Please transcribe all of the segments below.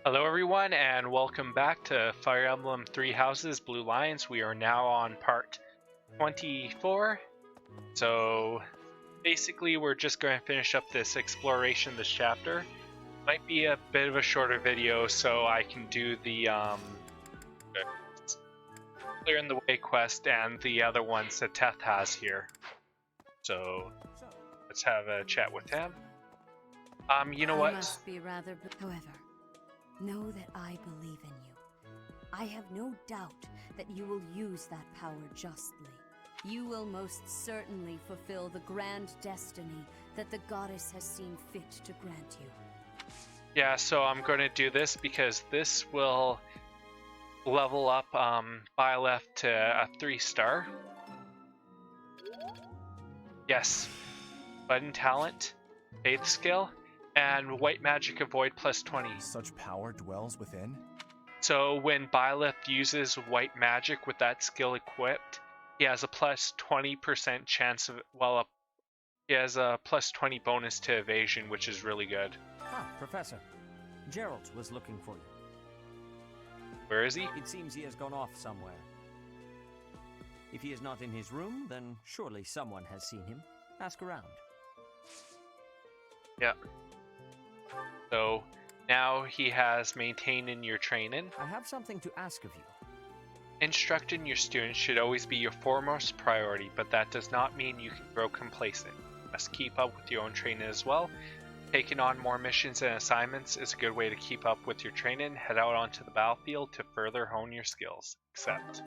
Hello everyone and welcome back to Fire Emblem Three Houses Blue Lions. We are now on part 24. So basically we're just going to finish up this exploration, this chapter. Might be a bit of a shorter video so I can do the clearing the way quest and the other ones that Seteth has here. So let's have a chat with him. You know what? Must be rather, however, know that I believe in you. I have no doubt that you will use that power justly. You will most certainly fulfill the grand destiny that the goddess has seen fit to grant you. Yeah, so I'm going to do this because this will level up Byleth to a 3-star. Yes, button talent, faith skill, and white magic avoid plus 20. Such power dwells within? So when Byleth uses white magic with that skill equipped, he has a plus 20% chance of, he has a plus 20 bonus to evasion, which is really good. Ah, Professor. Jeralt was looking for you. Where is he? It seems he has gone off somewhere. If he is not in his room, then surely someone has seen him. Ask around. Yeah. So now he has maintained in your training. I have something to ask of you. Instructing your students should always be your foremost priority, but that does not mean you can grow complacent. You must keep up with your own training as well. Taking on more missions and assignments is a good way to keep up with your training. Head out onto the battlefield to further hone your skills. Accept.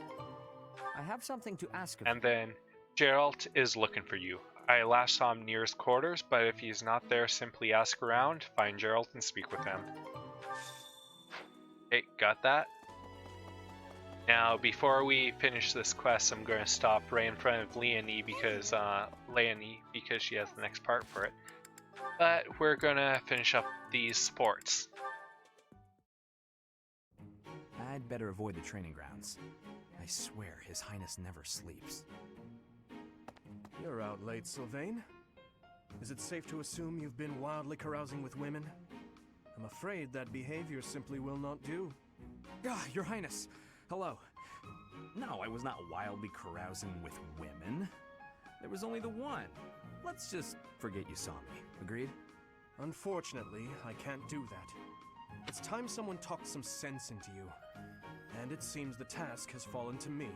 I have something to ask of you. And then Jeralt is looking for you. I last saw him near his quarters, but if he's not there, simply ask around, find Jeralt, and speak with him. Okay, got that. Now, before we finish this quest, I'm going to stop right in front of Leonie because she has the next part for it. But we're going to finish up these sports. I'd better avoid the training grounds. I swear His Highness never sleeps. You're out late, Sylvain. Is it safe to assume you've been wildly carousing with women? I'm afraid that behavior simply will not do. Ah, Your Highness! Hello. No, I was not wildly carousing with women. There was only the one. Let's just forget you saw me. Agreed? Unfortunately, I can't do that. It's time someone talked some sense into you. And it seems the task has fallen to me.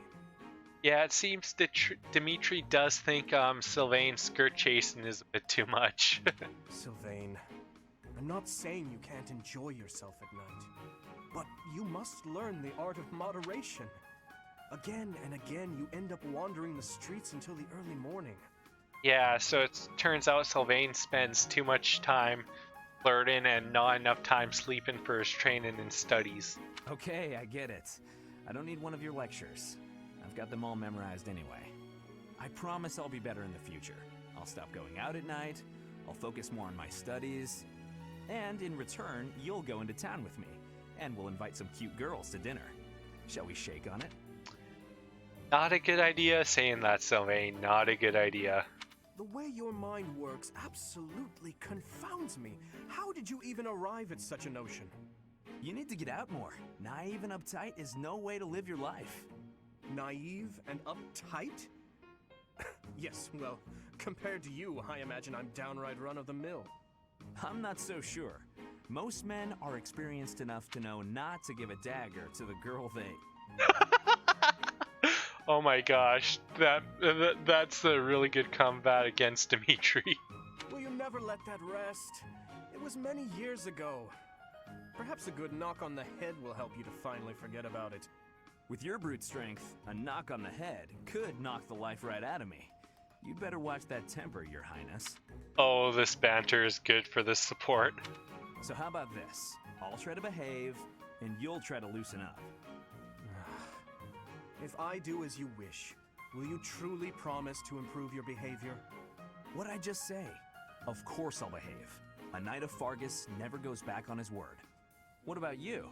Yeah, it seems that Dimitri does think Sylvain skirt chasing is a bit too much. Sylvain, I'm not saying you can't enjoy yourself at night, but you must learn the art of moderation. Again and again, you end up wandering the streets until the early morning. Yeah, so it turns out Sylvain spends too much time flirting and not enough time sleeping for his training and studies. Okay, I get it. I don't need one of your lectures. I've got them all memorized anyway. I promise I'll be better in the future. I'll stop going out at night, I'll focus more on my studies, and in return, you'll go into town with me, and we'll invite some cute girls to dinner. Shall we shake on it? Not a good idea saying that, Sylvain. Not a good idea. The way your mind works absolutely confounds me. How did you even arrive at such a notion? You need to get out more. Naive and uptight is no way to live your life. Naive and uptight? Yes, well, compared to you, I imagine I'm downright run-of-the-mill. I'm not so sure. Most men are experienced enough to know not to give a dagger to the girl they... Oh my gosh, that's a really good combat against Dimitri. Will you never let that rest? It was many years ago. Perhaps a good knock on the head will help you to finally forget about it. With your brute strength, a knock on the head could knock the life right out of me. You'd better watch that temper, Your Highness. Oh, this banter is good for the support. So how about this? I'll try to behave, and you'll try to loosen up. If I do as you wish, will you truly promise to improve your behavior? What'd I just say? Of course I'll behave. A knight of Fargus never goes back on his word. What about you?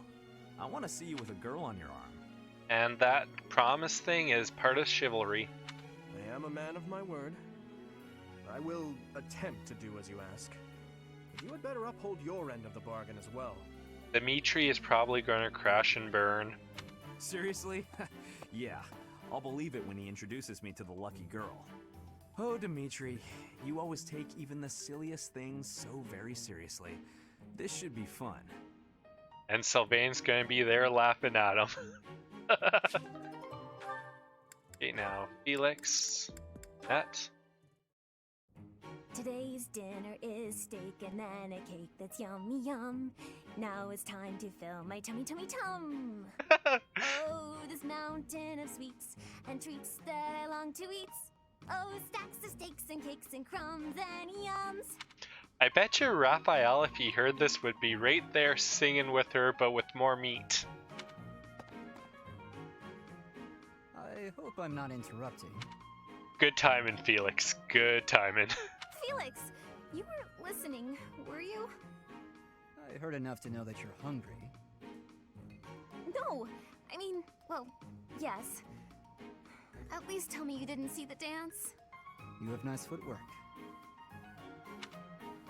I want to see you with a girl on your arm. And that promise thing is part of chivalry. I am a man of my word. I will attempt to do as you ask. But you had better uphold your end of the bargain as well. Dimitri is probably going to crash and burn. Seriously? Yeah, I'll believe it when he introduces me to the lucky girl. Oh, Dimitri, you always take even the silliest things so very seriously. This should be fun. And Sylvain's going to be there laughing at him. Okay, now Felix, Annette. Today's dinner is steak and then a cake that's yummy yum. Now it's time to fill my tummy tum. Oh, this mountain of sweets and treats that I long to eat. Oh, stacks of steaks and cakes and crumbs and yums. I bet you Raphael, if he heard this, would be right there singing with her, but with more meat. I hope I'm not interrupting. Good timing, Felix. Good timing. Felix, you were listening, were you? I heard enough to know that you're hungry. No, I mean, well, yes. At least tell me you didn't see the dance. You have nice footwork.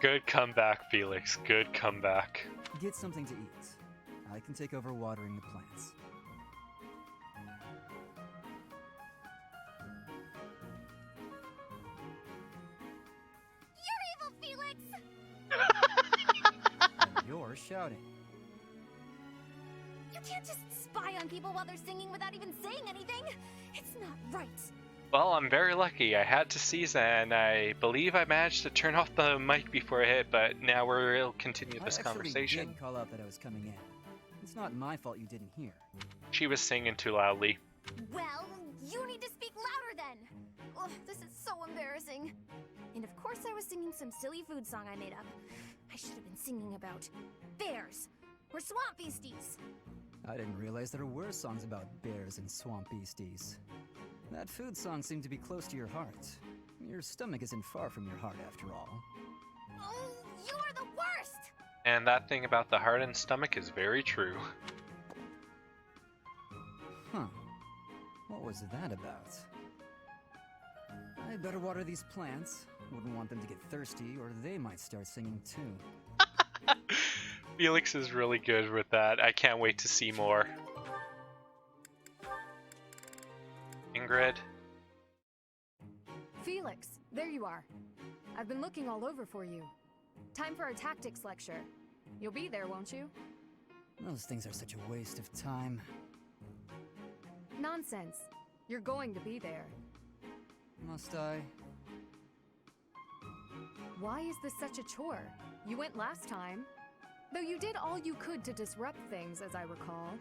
Good comeback, Felix. Good comeback. Get something to eat. I can take over watering the plants. You're evil, Felix! And you're shouting. You can't just spy on people while they're singing without even saying anything. It's not right. Well, I'm very lucky. I had to seize that, and I believe I managed to turn off the mic before I hit, but now we'll continue this I conversation. actually did call out that I was coming in. It's not my fault you didn't hear. She was singing too loudly. Well, you need to speak louder then. Ugh, this is so embarrassing. And of course I was singing some silly food song I made up. I should have been singing about bears or swamp beasties. I didn't realize there were songs about bears and swamp beasties. That food song seemed to be close to your heart. Your stomach isn't far from your heart, after all. Oh, you are the worst! And that thing about the heart and stomach is very true. Huh. What was that about? I better water these plants. Wouldn't want them to get thirsty, or they might start singing too. Felix is really good with that. I can't wait to see more. Ingrid. Felix, there you are. I've been looking all over for you. Time for our tactics lecture. You'll be there, won't you? Those things are such a waste of time. Nonsense. You're going to be there. Must I? Why is this such a chore? You went last time. Though you did all you could to disrupt things, as I recall.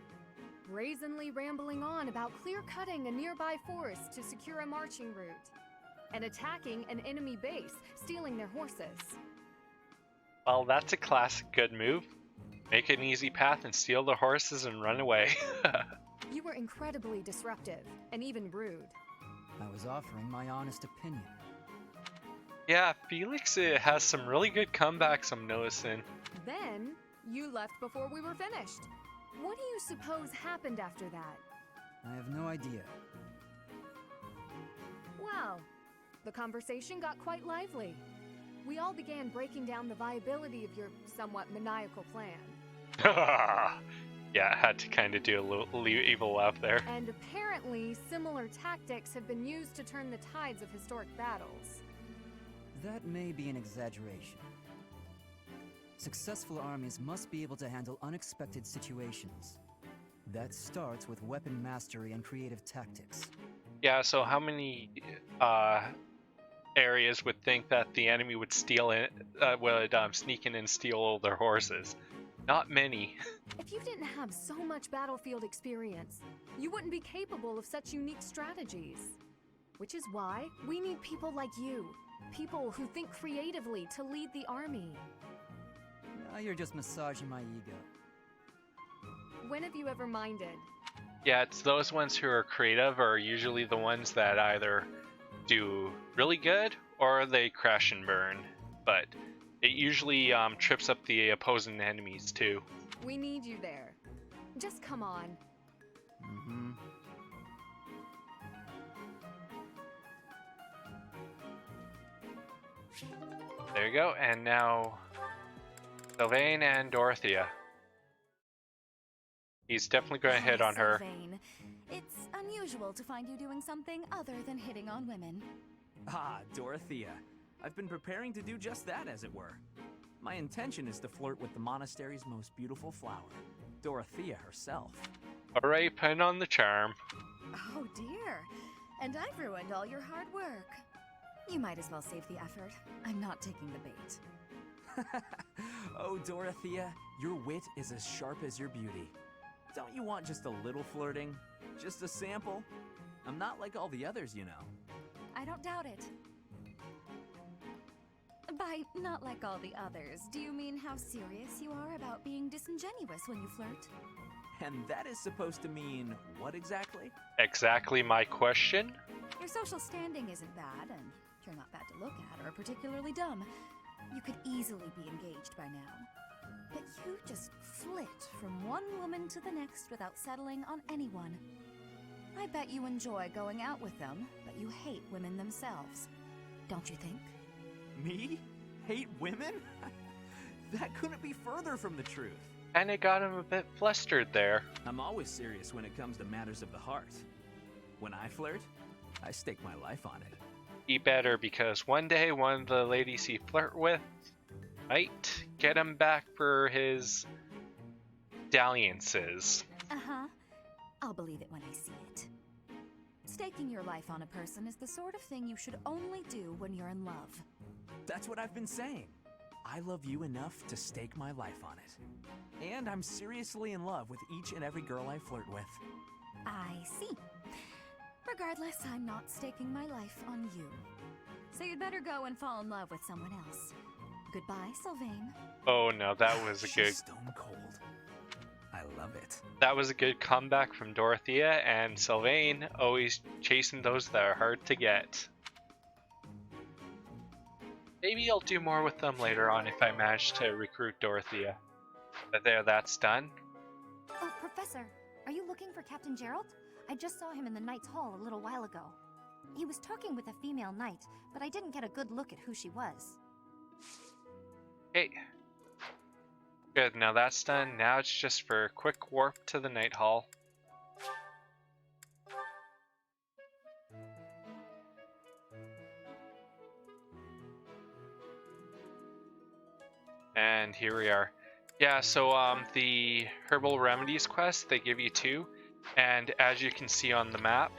Brazenly rambling on about clear-cutting a nearby forest to secure a marching route. And attacking an enemy base, stealing their horses. Well, that's a classic good move. Make an easy path and steal the horses and run away. You were incredibly disruptive, and even rude. I was offering my honest opinion. Yeah, Felix has some really good comebacks, I'm noticing. Then, you left before we were finished. What do you suppose happened after that? I have no idea. Well, the conversation got quite lively. We all began breaking down the viability of your somewhat maniacal plan. Yeah, I had to kind of do a little evil laugh there. And apparently, similar tactics have been used to turn the tides of historic battles. That may be an exaggeration. Successful armies must be able to handle unexpected situations. That starts with weapon mastery and creative tactics. Yeah, so how many areas would think that the enemy would steal it, sneak in and steal all their horses? Not many. If you didn't have so much battlefield experience, you wouldn't be capable of such unique strategies. Which is why we need people like you. People who think creatively to lead the army. Now you're just massaging my ego. When have you ever minded? Yeah, it's those ones who are creative are usually the ones that either do really good or they crash and burn. But it usually trips up the opposing enemies too. We need you there. Just come on. Mm-hmm. There you go, and now Sylvain and Dorothea. He's definitely going to hit on her. Sylvain, it's unusual to find you doing something other than hitting on women. Ah, Dorothea. I've been preparing to do just that, as it were. My intention is to flirt with the monastery's most beautiful flower, Dorothea herself. Alright, put on the charm. Oh dear, and I've ruined all your hard work. You might as well save the effort. I'm not taking the bait. Oh, Dorothea, your wit is as sharp as your beauty. Don't you want just a little flirting? Just a sample? I'm not like all the others, you know. I don't doubt it. By not like all the others, do you mean how serious you are about being disingenuous when you flirt? And that is supposed to mean what exactly? Exactly my question. Your social standing isn't bad, and you're not bad to look at or particularly dumb. You could easily be engaged by now. But you just flit from one woman to the next without settling on anyone. I bet you enjoy going out with them, but you hate women themselves. Don't you think? Me? Hate women? That couldn't be further from the truth. And it got him a bit flustered there. I'm always serious when it comes to matters of the heart. When I flirt, I stake my life on it. He better, because one day one of the ladies he flirt with might get him back for his dalliances. Uh-huh. I'll believe it when I see it. Staking your life on a person is the sort of thing you should only do when you're in love. That's what I've been saying. I love you enough to stake my life on it. And I'm seriously in love with each and every girl I flirt with. I see. Regardless, I'm not staking my life on you. So you'd better go and fall in love with someone else. Goodbye, Sylvain. Oh no, that was a She's good stone cold. I love it. that was a good comeback from Dorothea, and Sylvain always chasing those that are hard to get. Maybe I'll do more with them later on if I manage to recruit Dorothea. But there, that's done. Oh, Professor, are you looking for Captain Jeralt? I just saw him in the Knight's Hall a little while ago. He was talking with a female knight, but I didn't get a good look at who she was. Okay. Good, now that's done. Now it's just for a quick warp to the Night Hall. And here we are. Yeah, so the Herbal Remedies quest, they give you 2. And as you can see on the map,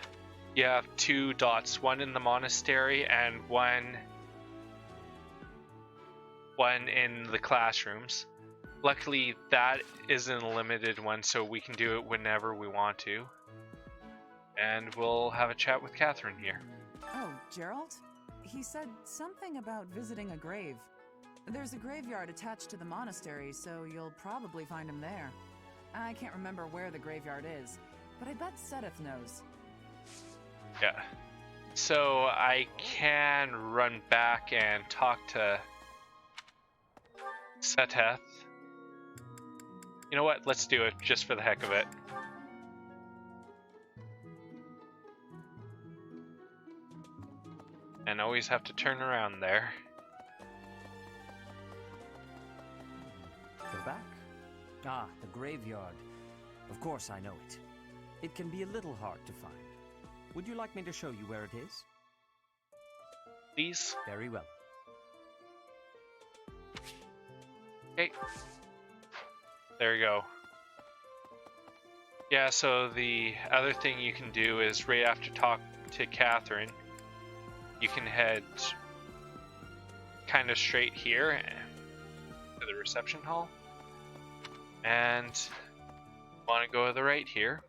you have 2 dots, one in the monastery and one in the classrooms. Luckily, that isn't a limited one, so we can do it whenever we want to. And we'll have a chat with Catherine here. Oh, Jeralt? He said something about visiting a grave. There's a graveyard attached to the monastery, so you'll probably find him there. I can't remember where the graveyard is, but I bet Seteth knows. Yeah. So I can run back and talk to Seteth. You know what? Let's do it just for the heck of it. And always have to turn around there. Go back? Ah, the graveyard. Of course I know it. It can be a little hard to find. Would you like me to show you where it is? Please? Very well. Okay. There you go. Yeah, so the other thing you can do is right after talk to Catherine, you can head kind of straight here to the reception hall. And want to go to the right here.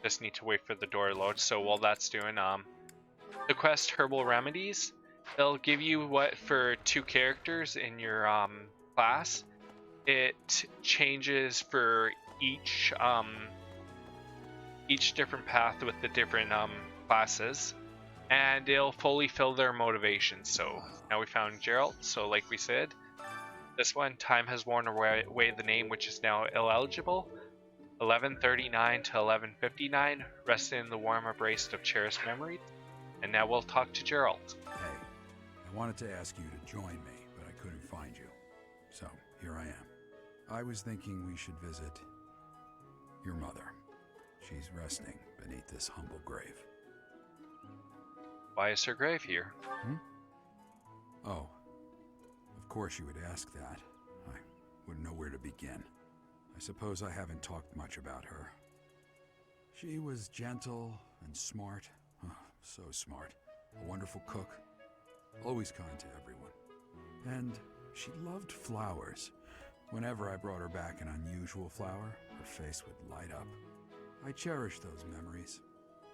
Just need to wait for the door to load. So while that's doing, the quest Herbal Remedies, they'll give you what for 2 characters in your class. It changes for each different path with the different classes, and it'll fully fill their motivations. So now we found Jeralt. So like we said, this one, time has worn away the name, which is now ineligible. 11:39 to 11:59, rested in the warm embrace of cherished memories. And now we'll talk to Jeralt. Hey, I wanted to ask you to join me, but I couldn't find you. So, here I am. I was thinking we should visit Your mother. She's resting beneath this humble grave. Why is her grave here? Oh, of course you would ask that. I wouldn't know where to begin. I suppose I haven't talked much about her. She was gentle and smart. Oh, so smart. A wonderful cook. Always kind to everyone. And she loved flowers. Whenever I brought her back an unusual flower, her face would light up. I cherish those memories.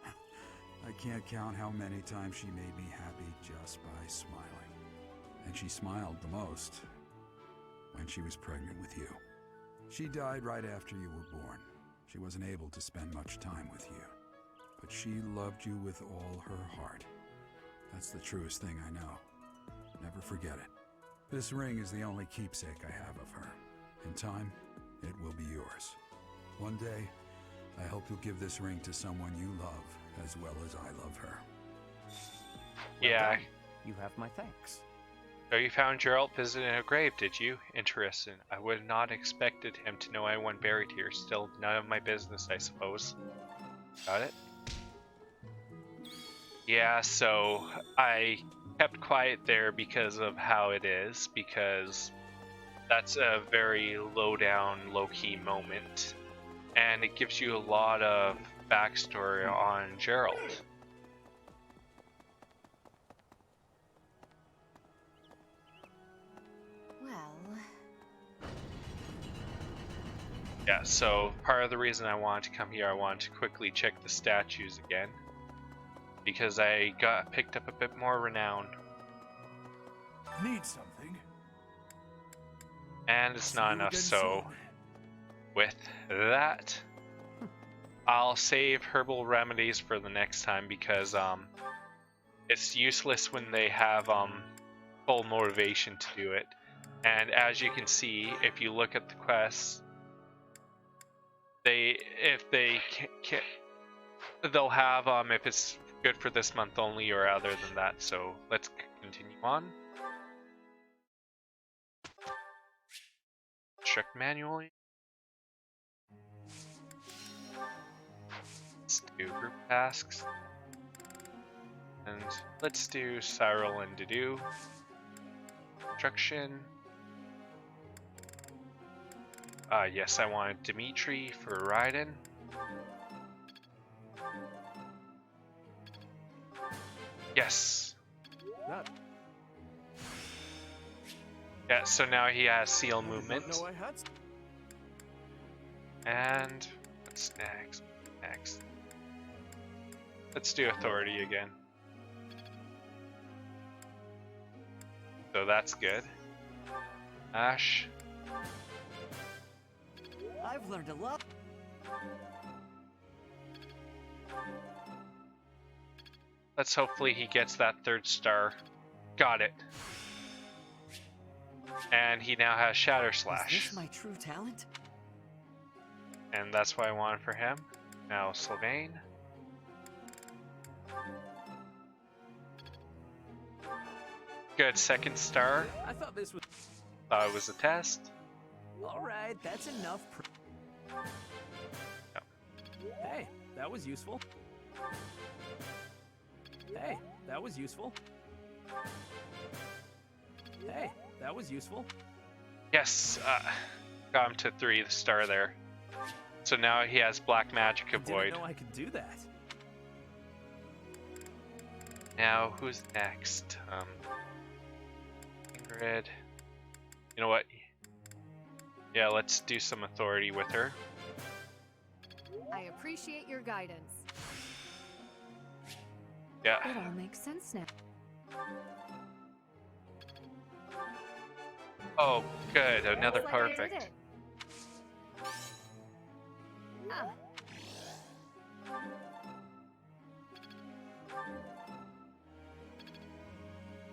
I can't count how many times she made me happy just by smiling. And she smiled the most when she was pregnant with you. She died right after you were born. She wasn't able to spend much time with you. But she loved you with all her heart. That's the truest thing I know. Never forget it. This ring is the only keepsake I have of her. In time, it will be yours. One day, I hope you'll give this ring to someone you love as well as I love her. Yeah. You have my thanks. So you found Jeralt visiting a grave, did you? Interesting. I would not expected him to know anyone buried here. Still none of my business, I suppose. Got it? Yeah, so I kept quiet there because of how it is, because that's a very low-down, low-key moment. And it gives you a lot of backstory on Jeralt. Well... Yeah, so part of the reason I wanted to come here, I wanted to quickly check the statues again. Because I picked up a bit more renown. Need something? And it's not enough, so with that, I'll save herbal remedies for the next time because it's useless when they have full motivation to do it. And as you can see, if you look at the quests, they'll have if it's good for this month only or other than that. So let's continue on. Check manually. Let's do group tasks. And let's do Cyril and Dedu. Instruction. Yes, I wanted Dimitri for Raiden. Yes. Yeah, so now he has seal movement. And what's next? Let's do authority again. So that's good. Ash. I've learned a lot. Let's hopefully he gets that 3rd star. Got it. And he now has Shatter Slash. Is this my true talent? And that's what I wanted for him. Now Sylvain. Good, 2nd star. I thought this was... Thought it was a test. Alright, that's enough. Yep. Hey, that was useful. Hey, that was useful. Hey, that was useful. Yes, got him to 3 star there. So now he has Black Magic Avoid. I didn't know I could do that. Now, who's next? Ingrid. You know what? Yeah, let's do some authority with her. I appreciate your guidance. Yeah. It all makes sense now. Oh, good. Another Looks like I did perfect. it. Ah.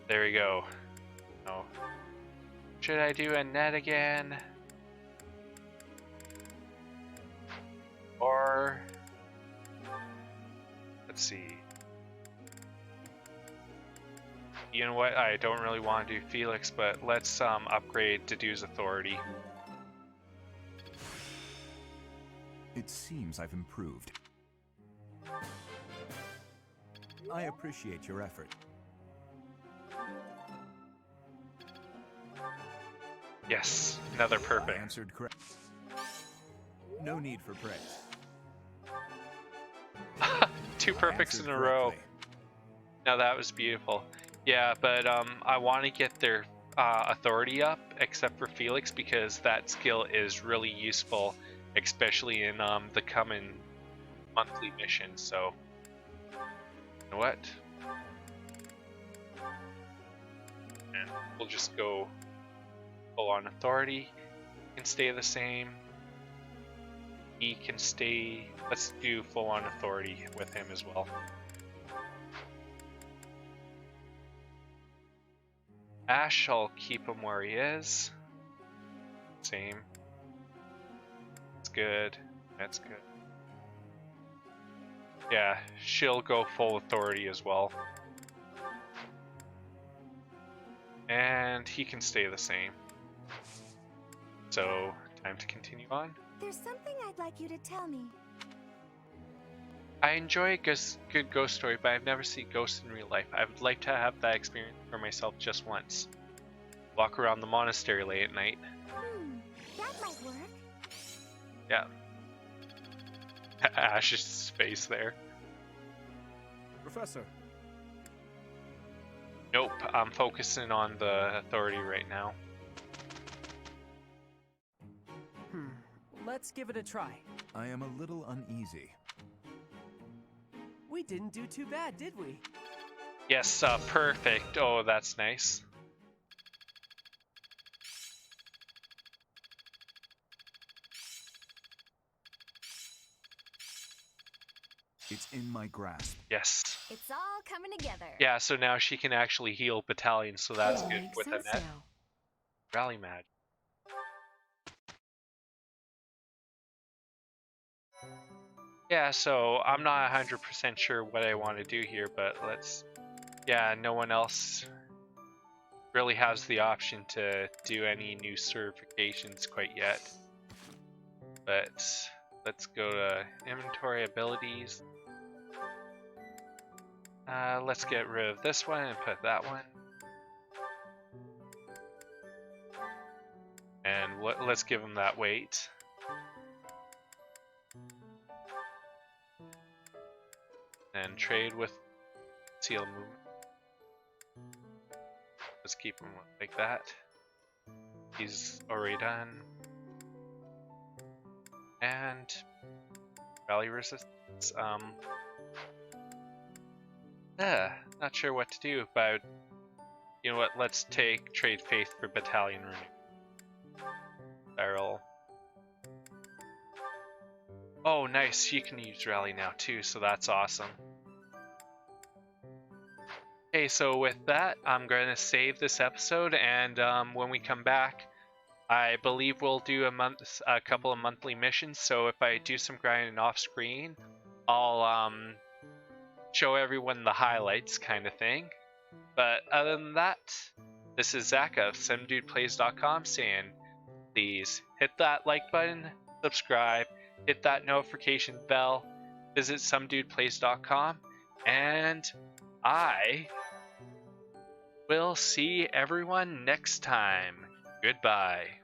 There we go. Oh. Should I do Annette again? Or... Let's see. You know what? I don't really want to do Felix, but let's upgrade Dedu's authority. It seems I've improved. I appreciate your effort. Yes, another I perfect. answered correct. No need for praise. 2 perfects in Answered a row. correctly. Now that was beautiful. Yeah, but I want to get their authority up, except for Felix, because that skill is really useful, especially in the coming monthly missions. So, you know what? And we'll just go full on authority. Can stay the same. He can stay. Let's do full on authority with him as well. Ash, I'll keep him where he is. Same. That's good. That's good. Yeah, she'll go full authority as well. And he can stay the same. So, time to continue on. There's something I'd like you to tell me. I enjoy a good ghost story, but I've never seen ghosts in real life. I would like to have that experience for myself just once. Walk around the monastery late at night. That might work. Yeah. Ash's face there. Professor. Nope, I'm focusing on the authority right now. Let's give it a try. I am a little uneasy. We didn't do too bad, did we? Yes, perfect. Oh, that's nice. It's in my grasp. Yes. It's all coming together. Yeah, so now she can actually heal battalions, so that's good Makes with sense Annette. now. Rally Mag. Yeah, so I'm not 100% sure what I want to do here, but let's... Yeah, no one else really has the option to do any new certifications quite yet. But let's go to inventory abilities. Let's get rid of this one and put that one. And let's give him that weight. And trade with seal movement. Let's keep him like that. He's already done. And rally resistance. Not sure what to do, but you know what? Let's trade faith for battalion runing. Barrel. Oh, nice. You can use rally now too, so that's awesome. Okay, so with that, I'm going to save this episode, and when we come back, I believe we'll do a couple of monthly missions. So if I do some grinding off screen, I'll show everyone the highlights kind of thing. But other than that, this is Zach of SomeDudePlays.com saying, please hit that like button, subscribe, hit that notification bell, visit SomeDudePlays.com, and I will see everyone next time. Goodbye.